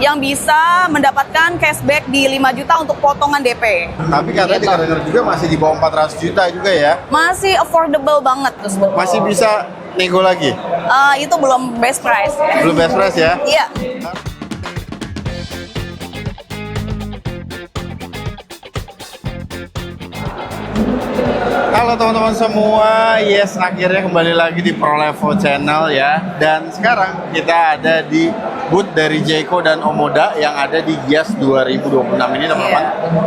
yang bisa mendapatkan cashback di 5 juta untuk potongan DP. Tapi katanya dengar juga masih di bawah 400 juta juga ya. Masih affordable banget tuh sebetulnya. Masih bisa nego lagi? Itu belum best price. Belum best price ya? Iya. Halo teman-teman semua, yes akhirnya kembali lagi di ProLevo Channel ya. Dan sekarang kita ada di booth dari Jayco dan Omoda yang ada di Gias 2026 ini teman-teman.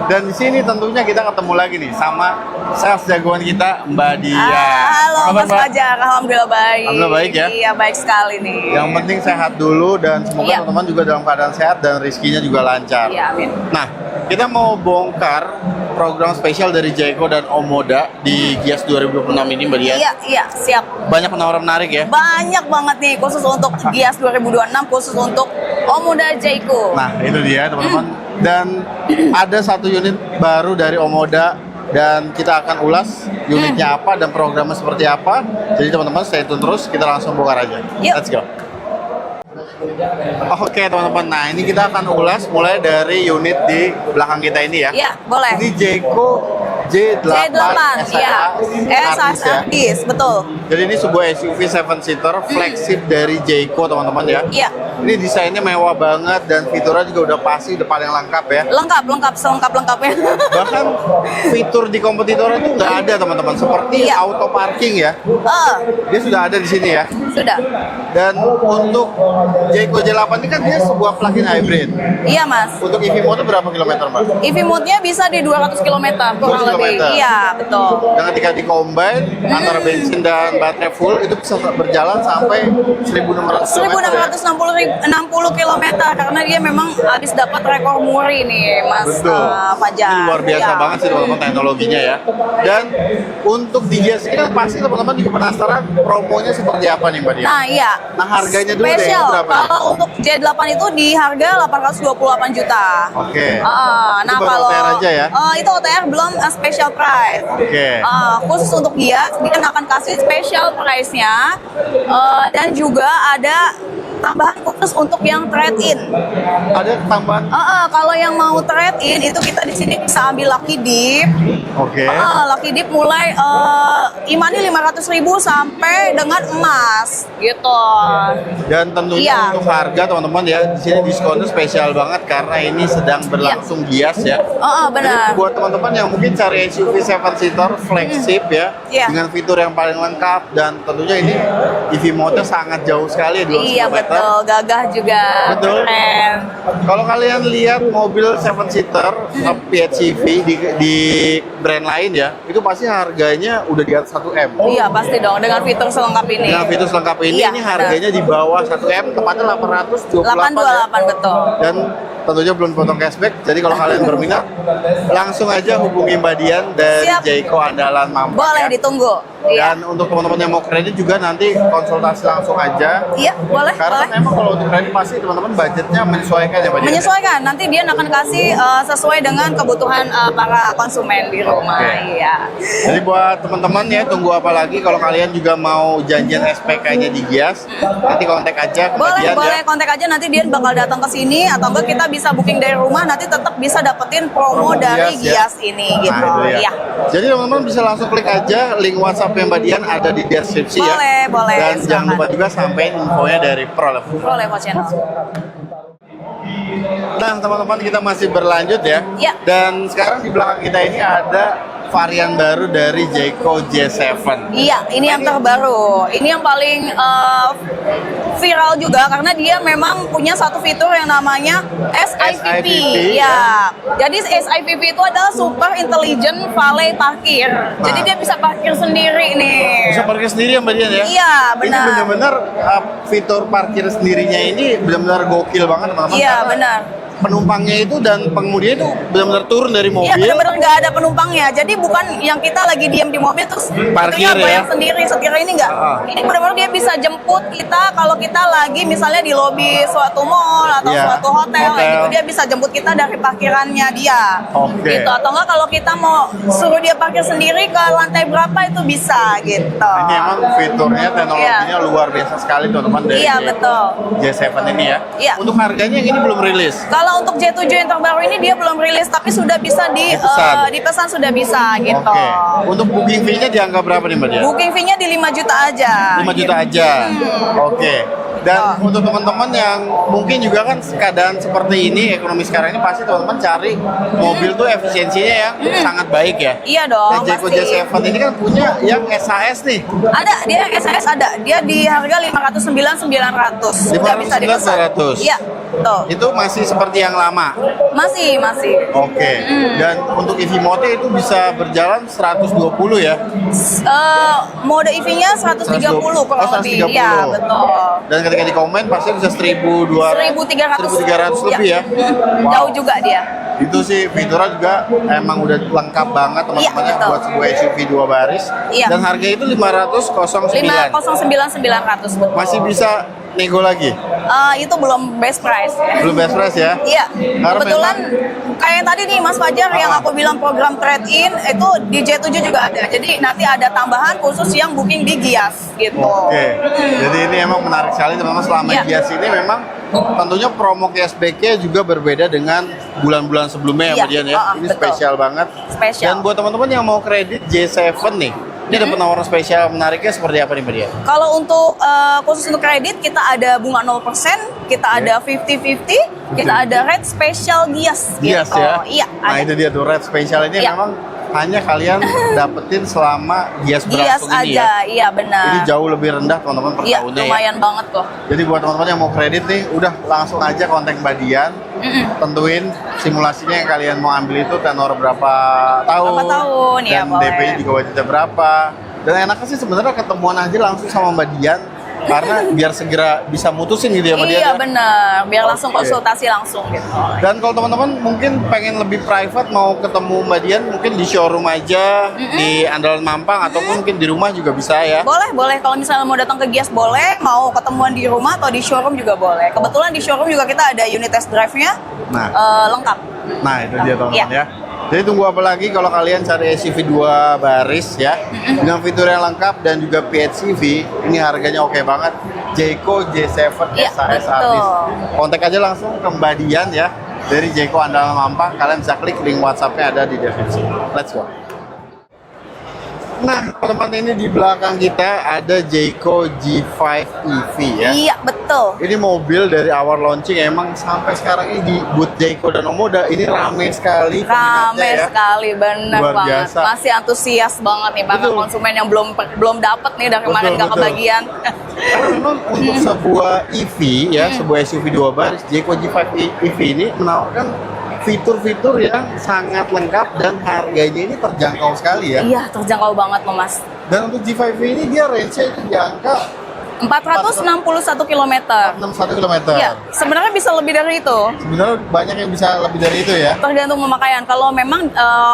Dan di sini tentunya kita ketemu lagi nih sama sales jagoan kita Mbak Dia. Halo Mas Fajar, alhamdulillah baik. Alhamdulillah baik ya? Iya baik sekali nih. Yang penting sehat dulu dan semoga teman-teman juga dalam keadaan sehat dan rezekinya juga lancar. Iya, amin. Nah, kita mau bongkar program spesial dari Jayco dan Omoda di Gias 2026 ini Mbak Dia. Iya, siap. Banyak penawaran menarik ya? Banyak banget nih, khusus untuk Gias 2026, khusus untuk Omoda Jayco. Nah, itu dia teman-teman. Dan ada satu unit baru dari Omoda dan kita akan ulas unitnya apa dan programnya seperti apa. Jadi teman-teman stay tune terus, kita langsung bongkar aja. Yuk. Let's go. Oke teman-teman, nah ini kita akan ulas mulai dari unit di belakang kita ini ya. Iya, boleh. Ini Jayco J8 iya. Artis, betul. Jadi ini sebuah SUV 7-seater flagship dari Jayco teman-teman ya. Iya. Ini desainnya mewah banget dan fiturnya juga udah pasti udah paling lengkap ya. Lengkap, selengkap-lengkapnya. Bahkan fitur di kompetitornya itu nggak ada teman-teman, seperti auto parking ya. Dia sudah ada di sini ya. Sudah. Dan untuk Jayco J8 ini kan dia sebuah plug-in hybrid. Iya mas. Untuk EV mode berapa kilometer mas? EV mode-nya bisa di 200 km kurang 200 lebih. kilometer. Iya, betul. Dan ketika di-combine antara bensin dan baterai full itu bisa berjalan sampai 1660 km karena dia memang habis dapat rekor muri nih Mas Fajar. Ini luar biasa banget sih teman-teman teknologinya ya. Dan untuk di Gias ini kan pasti teman-teman juga penasaran promonya seperti apa nih Mbak Dia? Nah iya. Nah harganya dulu spesial. deh berapa? Kalau untuk J8 itu di harga 828 juta. Oke. Nah itu kalau OTR aja ya? Itu OTR belum special price. Oke. Khusus untuk dia akan kasih special price-nya dan juga ada tambahan khusus untuk yang trade-in. Ada tambahan? Kalau yang mau trade-in itu kita di sini bisa ambil Lucky Dip. Oke. Lucky Dip mulai imani 500.000 sampai dengan emas gitu. Dan tentunya untuk harga teman-teman ya di sini diskonnya spesial banget karena ini sedang berlangsung Gias ya. Benar. Jadi buat teman-teman yang mungkin cari SUV 7-seater flagship ya dengan fitur yang paling lengkap dan tentunya ini EV mode-nya sangat jauh sekali 200 Iya km. betul, gagah juga. Betul. Keren. Kalau kalian lihat mobil 7-seater PHEV di brand lain ya, itu pasti harganya udah di atas 1M. Iya pasti dong dengan fitur selengkap ini. Dengan fitur selengkap ini, ini harganya di bawah 1M, tepatnya 828 ya? Betul. Dan tentunya belum potong cashback, jadi kalau kalian berminat langsung aja hubungi Mbak Dian dari Jayco Andalan Mampang. Boleh ditunggu. Dan untuk teman-teman yang mau kredit juga nanti konsultasi langsung aja. Iya, boleh. Karena memang kalau untuk kredit pasti teman-teman budgetnya menyesuaikan ya Mbak Dian. Menyesuaikan, nanti dia akan kasih sesuai dengan kebutuhan para konsumen di rumah. Iya. Jadi buat teman-teman ya tunggu apa lagi kalau kalian juga mau janjian SPK-nya di Gias, nanti kontak aja ke Boleh, Dian boleh ya. kontak aja nanti dia bakal datang ke sini atau enggak kita bisa booking dari rumah nanti tetap bisa dapetin promo dari Gias ini gitu. Nah, itu ya. Iya. Jadi teman-teman bisa langsung klik aja link WhatsApp yang Mbak Dian ada di deskripsi ya. Boleh. Dan jangan lupa juga sampein infonya dari ProLevo. ProLevo Channel. Nah teman-teman kita masih berlanjut ya. Iya. Dan sekarang di belakang kita ini ada varian baru dari Jayco J7. Iya, ini yang terbaru. Ini yang paling viral juga karena dia memang punya satu fitur yang namanya SIVP. Ya. Jadi SIVP itu adalah Super Intelligent Valet Parkir. Jadi dia bisa parkir sendiri nih. Bisa parkir sendiri ya Mbak Dian ya? Iya, benar. Ini benar-benar fitur parkir sendirinya ini benar-benar gokil banget teman-teman. Iya, benar. penumpangnya itu dan pengemudinya itu benar-benar turun dari Iya, mobil. benar-benar nggak ada penumpangnya. Jadi bukan yang kita lagi diam di mobil terus Parkir itunya bayar ya? sendiri. Setirnya ini nggak. Ini benar-benar dia bisa jemput kita kalau kita lagi misalnya di lobi suatu mall atau Iya, suatu hotel, hotel. gitu. Dia bisa jemput kita dari parkirannya dia. Oke. Gitu. Atau enggak kalau kita mau suruh dia parkir sendiri ke lantai berapa itu bisa gitu. Ini emang fiturnya, teknologinya luar biasa sekali teman-teman dari Iya, betul. J7 ini ya. Iya. Untuk harganya yang ini belum rilis. Kalau untuk J7 yang terbaru ini dia belum rilis tapi sudah bisa Dipesan. dipesan sudah bisa gitu. Oke. Untuk booking fee-nya di angka berapa nih Mbak Dia? Booking fee-nya di 5 juta aja. 5 juta aja. Oke. Dan untuk teman-teman yang mungkin juga kan keadaan seperti ini, ekonomi sekarang ini pasti teman-teman cari mobil tuh efisiensinya yang sangat baik ya. Iya dong, Nah, Jayco pasti. J7 ini kan punya yang SAS nih. Ada, dia SAS ada. Dia di harga 509.900. Sudah bisa dipesan. 509.900. Iya, tuh. Itu masih seperti yang lama. Masih. Oke. Dan untuk EV mode itu bisa berjalan 120 ya. Mode EV-nya 130 kurang lebih. 130. Iya, betul. Dan ketika di komen pasti bisa 1.200 1.300. 1.300 lebih ya. Wow. Jauh juga dia. Itu sih fiturnya juga emang udah lengkap banget teman-teman ya betul. buat sebuah SUV 2 baris. Iya. Dan harga itu 509. 509.900 betul. Masih bisa nego lagi. Itu belum best price ya. Belum best price ya. Iya, Karena kebetulan kayak tadi nih Mas Fajar yang aku bilang program trade-in itu di J7 juga ada. Jadi nanti ada tambahan khusus yang booking di Gias gitu. Oke. Jadi ini emang menarik sekali teman-teman, selama Iya. Gias ini memang tentunya promo cashback-nya juga berbeda dengan bulan-bulan sebelumnya ya Iya, Mbak Dian ya. Ini betul. spesial banget. Spesial. Dan buat teman-teman yang mau kredit J7 nih, ini ada penawaran spesial menariknya seperti apa nih Mbak Dian? Kalau untuk khusus untuk kredit kita ada bunga 0%, kita ada 50-50, kita ada rate special Gias Gias gitu. ya? Iya, Nah ada. itu dia tuh rate spesial ini Iya. memang hanya kalian dapetin selama Gias Gias berlangsung ini aja, ya. iya benar. Ini jauh lebih rendah teman-teman per Iya, tahunnya ya. lumayan banget kok. Jadi buat teman-teman yang mau kredit nih, udah langsung aja kontak Mbak Dian. Tentuin simulasinya yang kalian mau ambil itu tenor berapa tahun. Berapa tahun, ya, dan boleh. DP-nya juga wajibnya berapa. Dan enaknya sih sebenarnya ketemuan aja langsung sama Mbak Dian. Karena biar segera bisa mutusin gitu ya Mbak Dian. Iya ya. benar, biar langsung Oke. konsultasi langsung gitu. Dan kalau teman-teman mungkin pengen lebih private mau ketemu Mbak Dian, mungkin di showroom aja di Andalan Mampang ataupun mungkin di rumah juga bisa ya. Boleh. Kalau misalnya mau datang ke Gias boleh, mau ketemuan di rumah atau di showroom juga boleh. Kebetulan di showroom juga kita ada unit test drive-nya lengkap. Nah itu dia teman-teman Iya. ya. Jadi tunggu apa lagi kalau kalian cari SUV 2 baris ya, dengan fitur yang lengkap dan juga PHEV, ini harganya oke banget. Jayco J7 Iya, SAS betul. Artis. Kontak aja langsung ke Mbak Dian ya, dari Jayco Andalan Mampang. Kalian bisa klik link WhatsApp-nya ada di deskripsi. Let's go. Nah, teman-teman, ini di belakang kita ada Jayco G5 EV ya. Iya, betul. Ini mobil dari awal launching emang sampai sekarang ini di booth Jayco dan Omoda ini ramai sekali peminatnya Rame ya. sekali, bener Luar banget. biasa. Masih antusias banget nih para Betul. konsumen yang belum dapet nih dari kemarin Betul, gak betul. kebagian. Karena memang untuk sebuah EV ya, sebuah SUV 2 baris, Jayco G5 EV ini menawarkan fitur-fitur yang sangat lengkap dan harganya ini terjangkau sekali ya. Iya, terjangkau banget loh Mas. Dan untuk G5 ini dia range-nya itu di angka 461 km. 61 km. Iya, sebenarnya bisa lebih dari itu. Sebenarnya banyak yang bisa lebih dari itu ya. Tergantung pemakaian. Kalau memang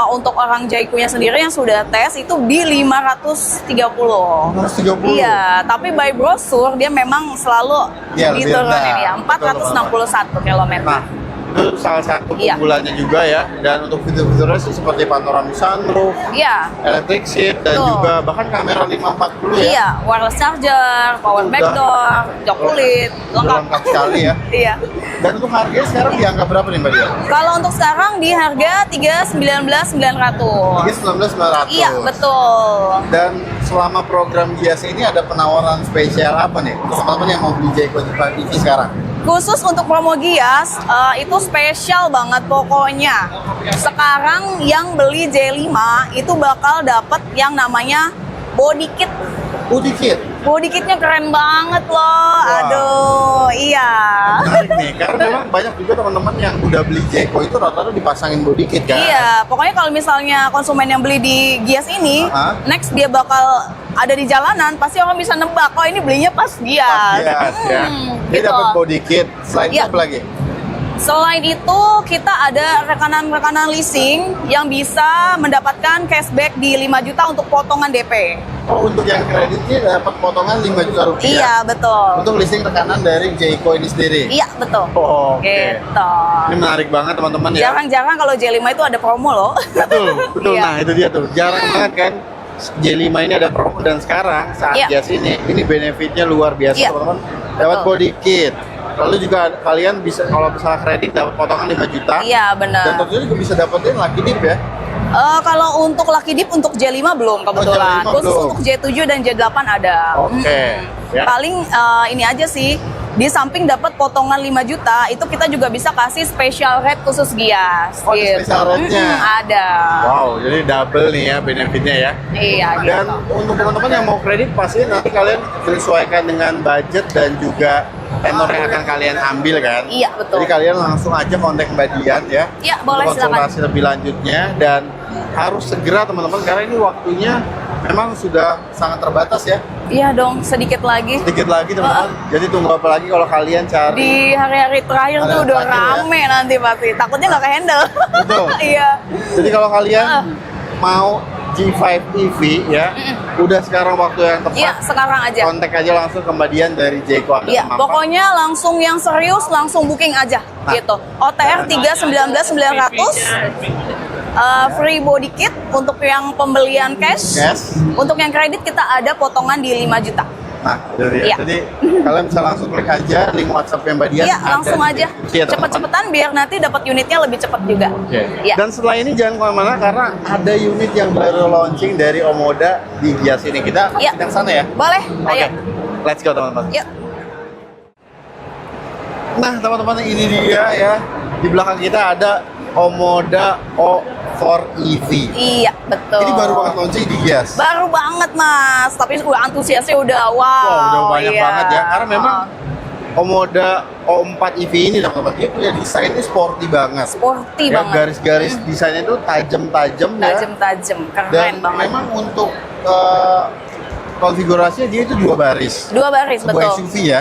untuk orang Jayco-nya sendiri yang sudah tes itu di 530. 130. Iya, tapi by brosur dia memang selalu Iya, lebih rendah. diturunin ya, 461 km. Nah, itu salah satu Iya. keunggulannya juga ya. Dan untuk fitur-fiturnya sih seperti panoramic sunroof, Iya. electric seat, dan Betul. juga bahkan kamera 540 ya. Iya, wireless charger, power Udah. backdoor, jok kulit, Udah lengkap. lengkap sekali ya. Iya. Dan untuk harganya sekarang di angka berapa nih Mbak Dia? Kalau untuk sekarang di harga 319.900. 19.900. Iya, betul. Dan selama program Gias ini ada penawaran spesial apa nih untuk teman-teman yang mau beli Jayco G5 EV sekarang? Khusus untuk promo Gias itu spesial banget pokoknya. Sekarang yang beli J5 itu bakal dapat yang namanya body kit. Body kit. Body kitnya keren banget loh. Aduh, iya. Menarik nih, karena memang banyak juga teman-teman yang udah beli Jayco itu rata-rata dipasangin body kit kan? Iya, pokoknya kalau misalnya konsumen yang beli di Gias ini, Hah? next dia bakal ada di jalanan, pasti orang bisa nebak, oh ini belinya pas Gias. Gias ya. Dia gitu. dapat body kit. Selain itu Iya. apa lagi? Selain itu, kita ada rekanan-rekanan leasing yang bisa mendapatkan cashback di 5 juta untuk potongan DP. Oh, untuk yang kreditnya dapat potongan 5 juta rupiah. Iya, betul. Untuk leasing rekanan dari Jayco ini sendiri. Iya, betul. Oh, oke. Gitu. Ini menarik banget teman-teman ya. Jarang-jarang kalau J5 itu ada promo loh. Betul. Iya. Nah, itu dia tuh. Jarang banget kan J5 ini ada promo, dan sekarang saat Iya. jas ini benefitnya luar biasa Iya. teman-teman. Dapat Betul. body kit. Lalu juga kalian bisa kalau misalnya kredit dapat potongan 5 juta. Iya, Dan benar. tentunya juga bisa dapetin lucky dip ya. Kalau untuk Lucky Dip untuk J5 belum kebetulan. J5 Khusus belum. untuk J7 dan J8 ada. Oke. Ya. Paling ini aja sih. Di samping dapat potongan 5 juta, itu kita juga bisa kasih special rate khusus Gias. Oh, ada special rate-nya? Ada. Wow, jadi double nih ya benefitnya ya. Iya, Dan gitu. untuk teman-teman yang mau kredit, pasti nanti kalian menyesuaikan dengan budget dan juga tenor yang akan kalian ambil kan. Iya, betul. Jadi kalian langsung aja kontak Mbak Dian ya. Iya, boleh, untuk konsultasi lebih lanjutnya, dan harus segera teman-teman karena ini waktunya memang sudah sangat terbatas ya. Iya dong, sedikit lagi. Sedikit lagi teman-teman. Jadi tunggu apa lagi kalau kalian cari. Di hari-hari terakhir tuh Hari udah terakhir ya. rame nanti pasti. Takutnya nggak ke-handle. Betul. Iya. Jadi kalau kalian mau G5 EV ya, udah sekarang waktu yang tepat. Iya, sekarang aja. Kontak aja langsung ke Mbak Dian dari Jayco. Iya, pokoknya langsung yang serius langsung booking aja gitu. OTR 319.900. Free body kit untuk yang pembelian cash. Yes. Untuk yang kredit kita ada potongan di 5 juta. Nah, itu dia. Iya. Jadi kalian bisa langsung klik aja link WhatsApp Mbak Dian. Iya, ada langsung di aja. deskripsi ya, teman-teman. Cepet-cepetan biar nanti dapat unitnya lebih cepat juga. Oke. Iya. Dan setelah ini jangan kemana-mana karena ada unit yang baru launching dari Omoda di Gias ini. Kita Iya. ke sana ya. Boleh? Oke. Ayo. Let's go teman-teman. Yuk. Nah, teman-teman, ini dia ya. Di belakang kita ada Omoda O4 EV. Iya, betul. Ini baru banget launching di Gias. Baru banget, Mas. Tapi udah antusiasnya udah wow. Wow, udah banyak iya. banget ya. Karena memang Omoda O4 EV ini teman-teman, dia punya desainnya sporty banget. Sporty Ya, banget. garis-garis desainnya itu tajam-tajam ya. Tajam-tajam, keren Dan banget. memang untuk konfigurasinya dia itu 2 baris. 2 baris, Sebuah betul. SUV ya?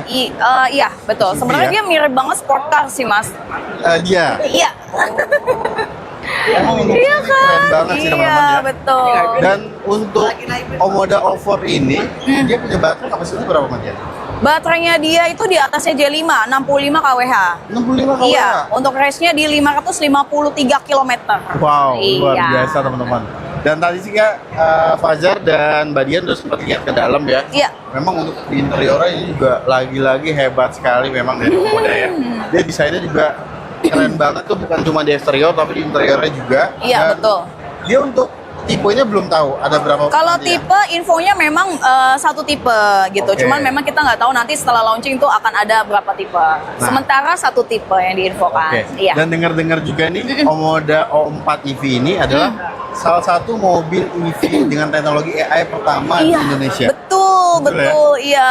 Iya, betul. SUV Sebenarnya ya? dia mirip banget sport car sih, Mas. Dia Iya. emang untuk Iya ini kan? keren banget sih teman-teman Iya, ya. betul. Dan untuk Omoda O4 ini, dia punya baterai kapasitas berapa Mas? Baterainya dia itu di atasnya J5, 65 kWh. 65 kWh. Iya, untuk range-nya di 553 km. Wow, luar Iya. biasa teman-teman. Dan tadi sih Kak, Fajar dan Mbak Dian udah sempat lihat ke dalam ya. Iya. Memang untuk di interiornya ini juga lagi-lagi hebat sekali memang dari Omoda ya. Dia desainnya juga keren banget tuh, bukan cuma di eksterior tapi di interiornya juga. Iya, Dan betul. Dia untuk tipenya belum tahu ada berapa. Kalau nanti ya? tipe infonya memang satu tipe gitu. Oke. Cuman memang kita nggak tahu nanti setelah launching itu akan ada berapa tipe. Sementara satu tipe yang diinfokan. Oke. Iya. Dan dengar-dengar juga nih Omoda O4 EV ini adalah salah satu mobil EV dengan teknologi AI pertama di Indonesia. Betul, Betul ya? betul. Iya.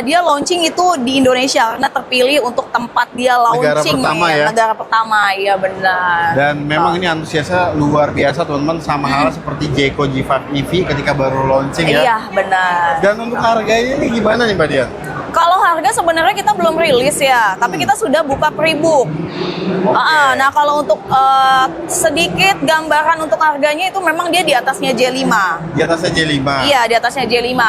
Dia launching itu di Indonesia karena terpilih untuk tempat dia launching pertama ya? negara pertama, iya benar. Dan memang ini antusiasnya luar biasa teman-teman, sama halnya seperti Jayco G5 EV ketika baru launching ya. Iya benar. Dan untuk harganya ini gimana nih Mbak Dian? Kalau harga sebenarnya kita belum rilis ya, tapi kita sudah buka pre-book. Nah kalau untuk sedikit gambaran untuk harganya itu memang dia di atasnya J5. Di atasnya J5. Iya, di atasnya J5.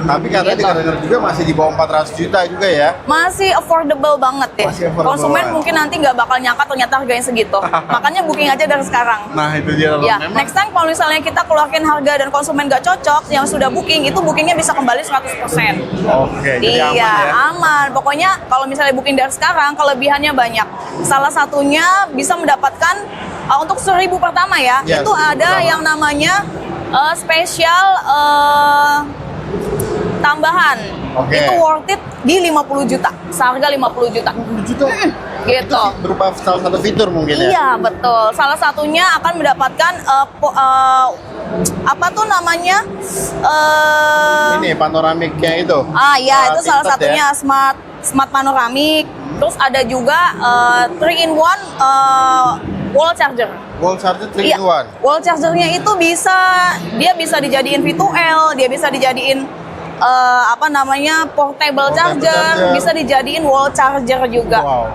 Tapi katanya Gitu. dengar-dengar juga masih di bawah 400 juta juga ya. Masih affordable banget deh. Masih affordable Konsumen banget. mungkin nanti nggak bakal nyangka ternyata harganya segitu. Makanya booking aja dari sekarang. Nah itu dia loh. Ya, Memang next time kalau misalnya kita keluarin harga dan konsumen nggak cocok, yang sudah booking itu bookingnya bisa kembali 100%. oke, jadi Iya, aman ya. aman. Pokoknya kalau misalnya booking dari sekarang, kelebihannya banyak. Salah satunya bisa mendapatkan untuk 1.000 pertama ya, Ya, itu 1.000 ada pertama. yang namanya spesial tambahan. Oke. Itu worth it di 50 juta, seharga 50 juta. 10 juta. Gitu. Berupa salah satu fitur mungkin ya. Iya, betul. Salah satunya akan mendapatkan apa tuh namanya? Ini panoramiknya itu. Iya, itu salah tinted satunya ya. smart panoramik. Terus ada juga 3-in-1 wall charger. Wall charger 3 Iya, in 1. wall chargernya itu dia bisa dijadiin V2L, dia bisa dijadiin portable charger, charger. bisa dijadiin wall charger juga. Wow.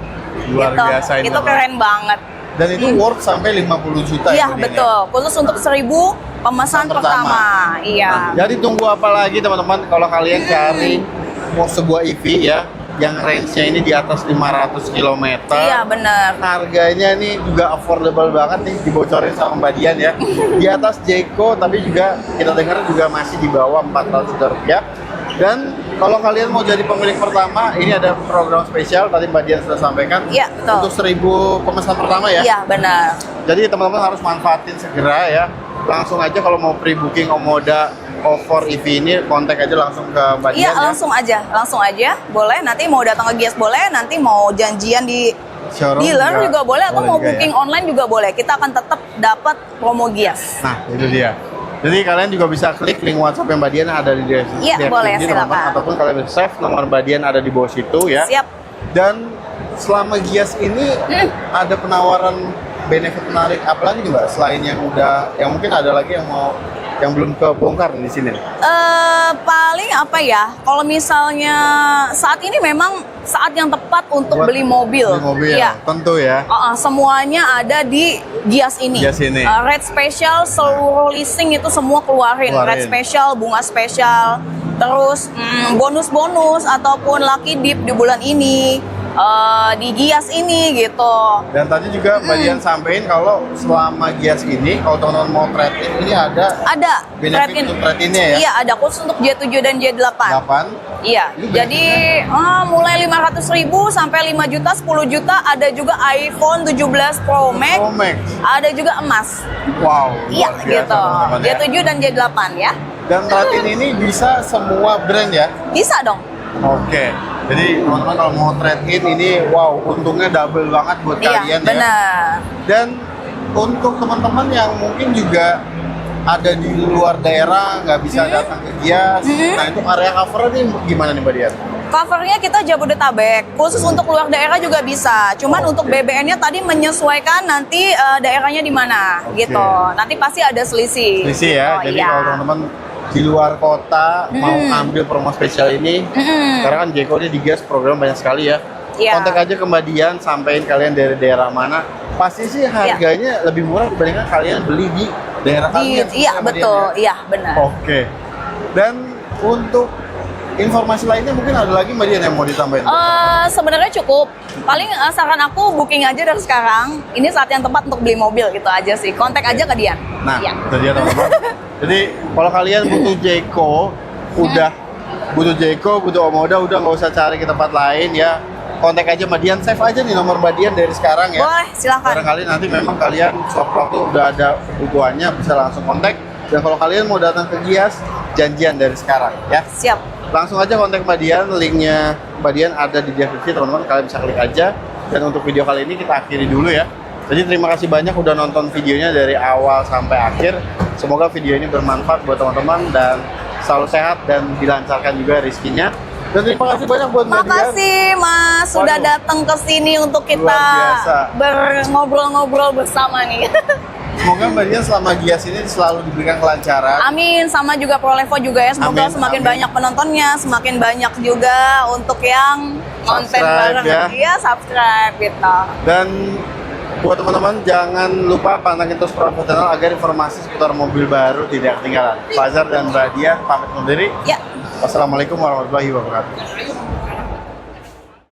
Luar gitu. biasa ini, Itu teman-teman. keren banget. Dan itu worth sampai 50 juta Iya, ya, Budin, ya? betul. Khusus untuk 1000 pemesan pertama. Iya. Nah, jadi tunggu apa lagi teman-teman kalau kalian cari mau sebuah EV ya yang range-nya ini di atas 500 km. Iya, benar. Harganya ini juga affordable banget nih, dibocorin sama Mbak Dian ya. Di atas Jayco tapi juga kita dengar juga masih di bawah 400 juta rupiah. Dan kalau kalian mau jadi pemilik pertama, ini ada program spesial tadi Mbak Dian sudah sampaikan. Iya, betul. Untuk 1000 pemesan pertama ya. Iya, benar. Jadi teman-teman harus manfaatin segera ya. Langsung aja kalau mau pre-booking Omoda O4 EV ini, kontak aja langsung ke Mbak Dian Iya, ya. langsung aja. Boleh, nanti mau datang ke Gias boleh, nanti mau janjian di Showroom dealer juga boleh, atau mau juga booking ya. online juga boleh. Kita akan tetap dapat promo Gias. Nah, itu dia. Jadi kalian juga bisa klik link WhatsApp yang Mbak Dian ada di deskripsi. Iya, boleh, silakan. Ataupun kalian bisa save nomor Mbak Dian ada di bawah situ ya. Siap. Dan selama Gias ini ada penawaran benefit menarik apa lagi nih Mbak? Selain yang mungkin ada lagi yang belum kebongkar di sini. Paling apa ya? Kalau misalnya saat ini memang saat yang tepat untuk Buat beli mobil. Beli mobil, Iya. tentu ya. Semuanya ada di Gias ini. Gias ini. Rate special seluruh leasing itu semua keluarin. Rate special, bunga spesial, terus bonus-bonus ataupun lucky dip di bulan ini di Gias ini gitu. Dan tadi juga Mbak Dian sampaikan kalau selama Gias ini, kalau teman-teman mau trade-in ini ada benefit trade-in. untuk trade-innya ya? Iya, ada khusus untuk J7 dan J8. 8. Iya, Ini jadi mulai 500.000 sampai 5 juta, 10 juta, ada juga iPhone 17 Pro Max, Pro Max. ada juga emas. Wow, Iya, luar biasa, gitu. teman-teman ya. J7 dan J8 ya. Dan trade-in ini bisa semua brand ya? Bisa dong. Oke, jadi teman-teman kalau mau trade-in ini, wow, untungnya double banget buat Iya, kalian ya. benar. Dan untuk teman-teman yang mungkin juga ada di luar daerah, nggak bisa datang ke Gias, nah itu area cover nih gimana nih Mbak Dian? Covernya kita Jabodetabek, khusus untuk luar daerah juga bisa. Cuman untuk BBN-nya tadi menyesuaikan nanti daerahnya di mana, Oke. gitu. Nanti pasti ada selisih. Selisih ya, gitu, jadi iya. kalau teman-teman di luar kota mau ambil promo spesial ini, sekarang kan Jayco ini di Gias program banyak sekali ya. Iya. Kontak aja ke Mbak Dian, sampein kalian dari daerah mana. Pasti sih harganya lebih murah dibandingkan kalian beli di daerah kalian. Iya, Mbak Dian, betul. ya? Iya, benar. Oke. Dan untuk informasi lainnya mungkin ada lagi Mbak Dian yang mau ditambahin? Sebenarnya cukup. Paling saran aku booking aja dari sekarang. Ini saat yang tepat untuk beli mobil gitu aja sih. Kontak aja ke dia. Nah, Iya. itu dia teman-teman. Jadi kalau kalian butuh Jayco, butuh Omoda, udah nggak usah cari ke tempat lain ya. Kontak aja Mbak Dian, save aja nih nomor Mbak Dian dari sekarang ya. Boleh, silakan. Barangkali nanti memang kalian waktu udah ada kebutuhannya bisa langsung kontak. Dan kalau kalian mau datang ke Gias, janjian dari sekarang ya. Siap. Langsung aja kontak Mbak Dian, linknya Mbak Dian ada di deskripsi teman-teman, kalian bisa klik aja. Dan untuk video kali ini kita akhiri dulu ya. Jadi terima kasih banyak udah nonton videonya dari awal sampai akhir. Semoga video ini bermanfaat buat teman-teman dan selalu sehat dan dilancarkan juga rezekinya. Dan terima kasih banyak buat Mbak Dian. Makasih Mas sudah Waduh. datang ke sini untuk kita Luar biasa. ngobrol-ngobrol bersama nih. Semoga Mbak Dian selama Gias ini selalu diberikan kelancaran. Amin, sama juga Prolevo juga ya. Semoga Amin, semakin amin. banyak penontonnya, semakin banyak juga untuk yang konten Subscribe, bareng. ya. Iya, subscribe gitu. Dan buat teman-teman jangan lupa pantengin terus Prolevo Channel agar informasi seputar mobil baru tidak ketinggalan. Fajar dan Mbak Dian pamit undur diri. Ya. Wassalamualaikum warahmatullahi wabarakatuh.